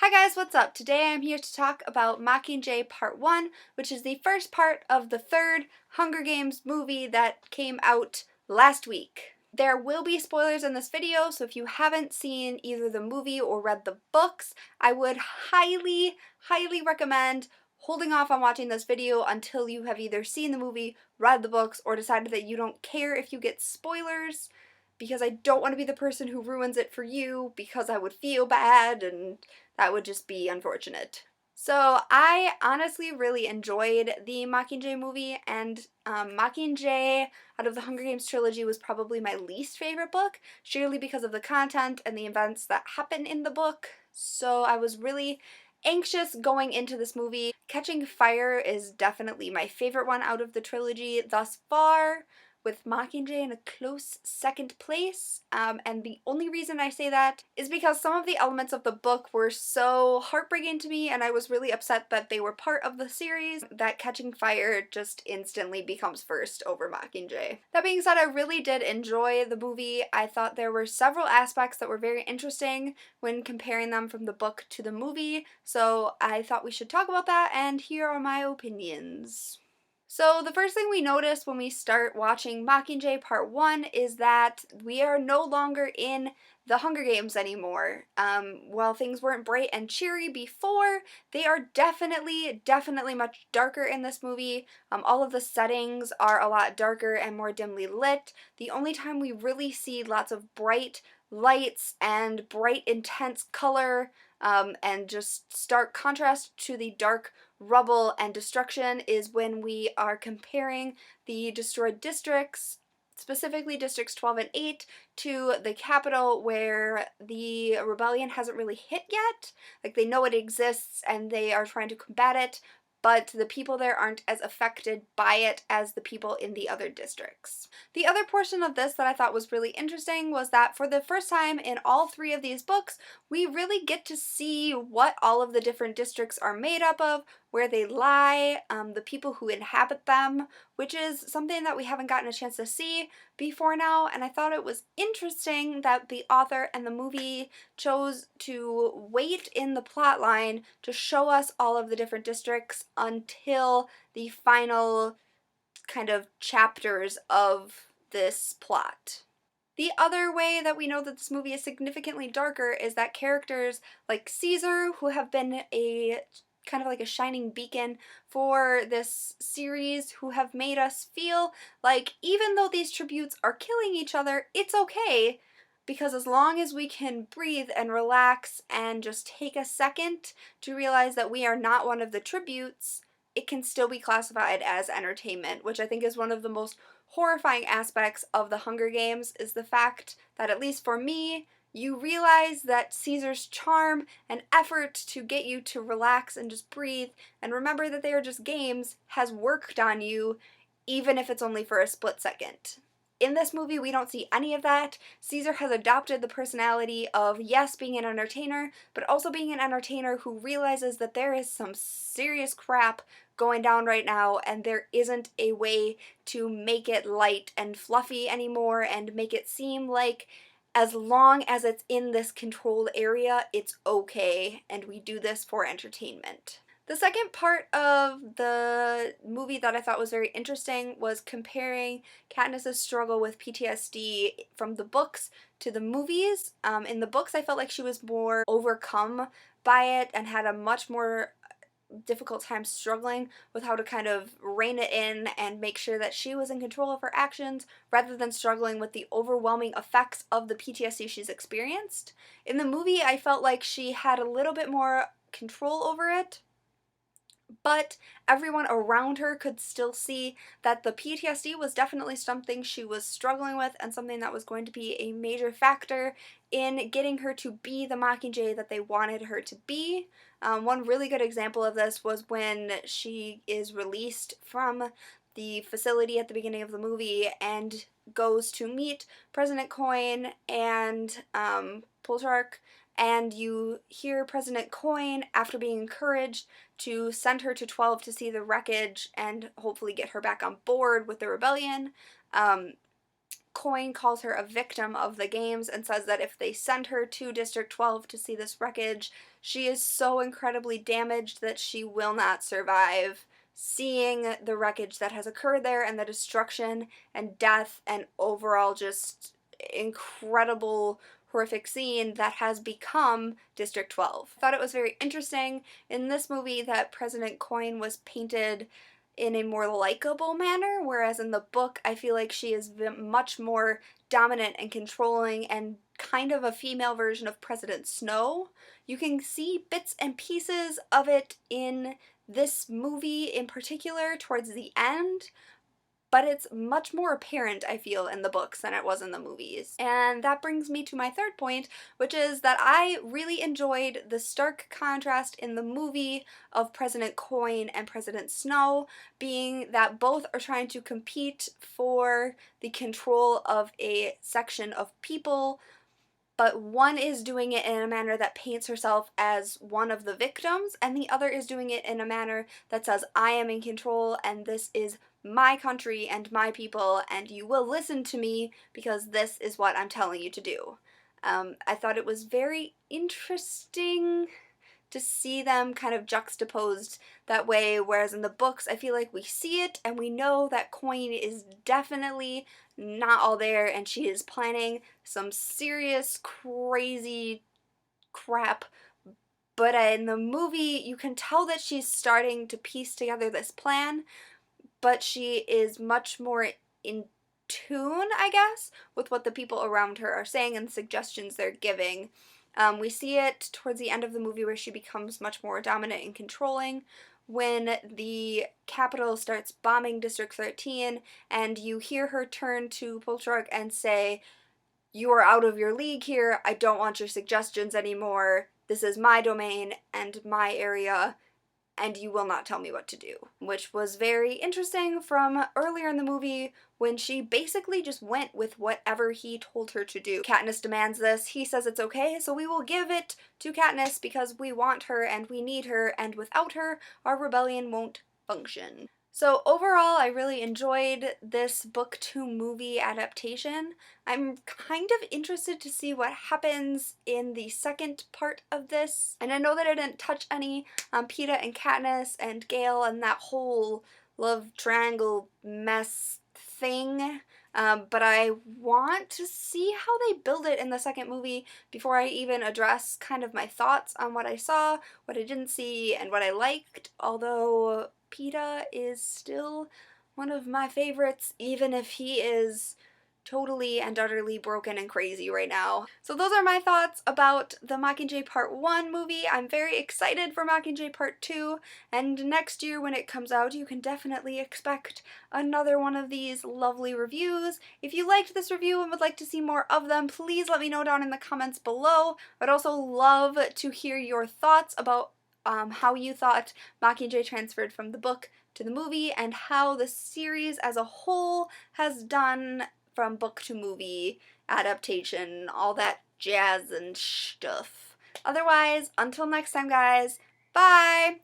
Hi guys, what's up? Today I'm here to talk about Mockingjay Part 1, which is the first part of the third Hunger Games movie that came out last week. There will be spoilers in this video, so if you haven't seen either the movie or read the books, I would highly recommend holding off on watching this video until you have either seen the movie, read the books, or decided that you don't care if you get spoilers, because I don't want to be the person who ruins it for you, because I would feel bad and that would just be unfortunate. So I honestly really enjoyed the Mockingjay movie, and Mockingjay out of the Hunger Games trilogy was probably my least favorite book, surely because of the content and the events that happen in the book. So I was really anxious going into this movie. Catching Fire is definitely my favorite one out of the trilogy thus far, with Mockingjay in a close second place, and the only reason I say that is because some of the elements of the book were so heartbreaking to me, and I was really upset that they were part of the series, that Catching Fire just instantly becomes first over Mockingjay. That being said, I really did enjoy the movie. I thought there were several aspects that were very interesting when comparing them from the book to the movie, so I thought we should talk about that, and here are my opinions. So the first thing we notice when we start watching Mockingjay Part 1 is that we are no longer in the Hunger Games anymore. While things weren't bright and cheery before, they are definitely much darker in this movie. All of the settings are a lot darker and more dimly lit. The only time we really see lots of bright lights and bright intense color and just stark contrast to the dark rubble and destruction is when we are comparing the destroyed districts, specifically districts 12 and 8, to the capital where the rebellion hasn't really hit yet. Like, they know it exists and they are trying to combat it, but the people there aren't as affected by it as the people in the other districts. The other portion of this that I thought was really interesting was that for the first time in all three of these books, we really get to see what all of the different districts are made up of, where they lie, the people who inhabit them, which is something that we haven't gotten a chance to see before now, and I thought it was interesting that the author and the movie chose to wait in the plot line to show us all of the different districts until the final kind of chapters of this plot. The other way that we know that this movie is significantly darker is that characters like Caesar, who have been a kind of like a shining beacon for this series, who have made us feel like even though these tributes are killing each other, it's okay, because as long as we can breathe and relax and just take a second to realize that we are not one of the tributes, it can still be classified as entertainment, which I think is one of the most horrifying aspects of the Hunger Games, is the fact that, at least for me, you realize that Caesar's charm and effort to get you to relax and just breathe and remember that they are just games has worked on you, even if it's only for a split second. In this movie, we don't see any of that. Caesar has adopted the personality of, yes, being an entertainer, but also being an entertainer who realizes that there is some serious crap going down right now, and there isn't a way to make it light and fluffy anymore and make it seem like as long as it's in this controlled area, it's okay, and we do this for entertainment. The second part of the movie that I thought was very interesting was comparing Katniss's struggle with PTSD from the books to the movies. In the books, I felt like she was more overcome by it and had a much more difficult time struggling with how to kind of rein it in and make sure that she was in control of her actions rather than struggling with the overwhelming effects of the PTSD she's experienced. In the movie, I felt like she had a little bit more control over it, but everyone around her could still see that the PTSD was definitely something she was struggling with and something that was going to be a major factor in getting her to be the Mockingjay that they wanted her to be. One really good example of this was when she is released from the facility at the beginning of the movie and goes to meet President Coin and Plutarch, and you hear President Coin, after being encouraged to send her to 12 to see the wreckage and hopefully get her back on board with the rebellion, Coin calls her a victim of the games and says that if they send her to District 12 to see this wreckage, she is so incredibly damaged that she will not survive seeing the wreckage that has occurred there and the destruction and death and overall just incredible horrific scene that has become District 12. I thought it was very interesting in this movie that President Coin was painted in a more likable manner, whereas in the book I feel like she is much more dominant and controlling and kind of a female version of President Snow. You can see bits and pieces of it in this movie in particular towards the end, but it's much more apparent, I feel, in the books than it was in the movies. And that brings me to my third point, which is that I really enjoyed the stark contrast in the movie of President Coin and President Snow, being that both are trying to compete for the control of a section of people, but one is doing it in a manner that paints herself as one of the victims, and the other is doing it in a manner that says, I am in control, and this is my country and my people, and you will listen to me because this is what I'm telling you to do. I thought it was very interesting to see them kind of juxtaposed that way, whereas in the books I feel like we see it and we know that Coin is definitely not all there and she is planning some serious crazy crap, but in the movie you can tell that she's starting to piece together this plan, but she is much more in tune, I guess, with what the people around her are saying and the suggestions they're giving. We see it towards the end of the movie where she becomes much more dominant and controlling when the Capitol starts bombing District 13 and you hear her turn to Poltruk and say, you are out of your league here, I don't want your suggestions anymore, this is my domain and my area, and you will not tell me what to do. Which was very interesting from earlier in the movie when she basically just went with whatever he told her to do. Katniss demands this, he says it's okay, so we will give it to Katniss because we want her and we need her, and without her, our rebellion won't function. So overall, I really enjoyed this book to movie adaptation. I'm kind of interested to see what happens in the second part of this. And I know that I didn't touch any on Peeta and Katniss and Gale and that whole love triangle mess thing, but I want to see how they build it in the second movie before I even address kind of my thoughts on what I saw, what I didn't see, and what I liked, although Peeta is still one of my favorites, even if he is totally and utterly broken and crazy right now. So those are my thoughts about the Mockingjay Part 1 movie. I'm very excited for Mockingjay Part 2, and next year when it comes out you can definitely expect another one of these lovely reviews. If you liked this review and would like to see more of them, please let me know down in the comments below. I'd also love to hear your thoughts about how you thought Mockingjay transferred from the book to the movie and how the series as a whole has done from book to movie adaptation, all that jazz and stuff. Otherwise, until next time guys, bye!